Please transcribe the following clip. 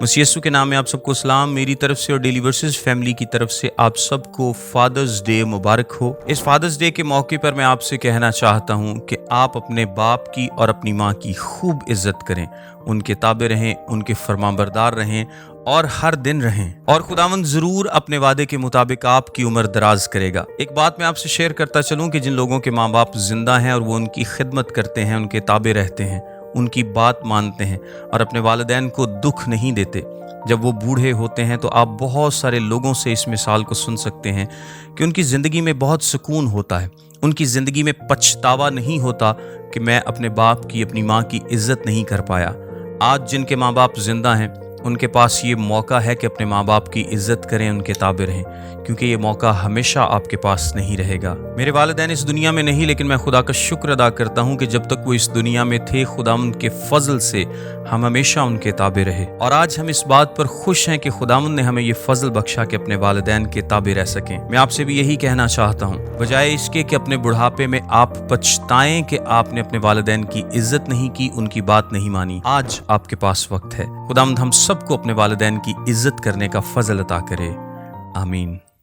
मसीह यीशु के नाम में आप सबको सलाम मेरी तरफ से और डेली वर्सेस फैमिली की तरफ से आप सबको फादर्स डे मुबारक हो। इस फादर्स डे के मौके पर मैं आपसे कहना चाहता हूं कि आप अपने बाप की और अपनी माँ की खूब इज्जत करें, उनके ताबे रहें, उनके फरमाबरदार रहें और हर दिन रहें, और खुदावंद जरूर अपने वादे के मुताबिक आपकी उम्र दराज करेगा। एक बात मैं आपसे शेयर करता चलूं कि जिन लोगों के माँ बाप जिंदा हैं और वो उनकी खिदमत करते हैं, उनके ताबे रहते हैं, उनकी बात मानते हैं और अपने वालिदैन को दुख नहीं देते, जब वो बूढ़े होते हैं तो आप बहुत सारे लोगों से इस मिसाल को सुन सकते हैं कि उनकी ज़िंदगी में बहुत सुकून होता है, उनकी ज़िंदगी में पछतावा नहीं होता कि मैं अपने बाप की, अपनी माँ की इज्जत नहीं कर पाया। आज जिनके माँ बाप जिंदा हैं उनके पास ये मौका है कि अपने माँ बाप की इज्जत करें, उनके ताबे रहें, क्योंकि ये मौका हमेशा आपके पास नहीं रहेगा। मेरे वालिदैन इस दुनिया में नहीं, लेकिन मैं खुदा का शुक्र अदा करता हूँ कि जब तक वो इस दुनिया में थे, खुदावंद के फजल से हम हमेशा उनके ताबे रहे। और आज हम इस बात पर खुश हैं कि खुदावंद ने हमें ये फजल बख्शा कि अपने वालिदैन के ताबे रह सकें। मैं आपसे भी यही कहना चाहता हूँ, बजाय इसके कि अपने बुढ़ापे में आप पछताएं कि आपने अपने वालिदैन की इज्जत नहीं की, उनकी बात नहीं मानी, आज आपके पास वक्त है। खुदावंद हम सबको अपने वालिदैन की इज्जत करने का फजल अता करे। आमीन।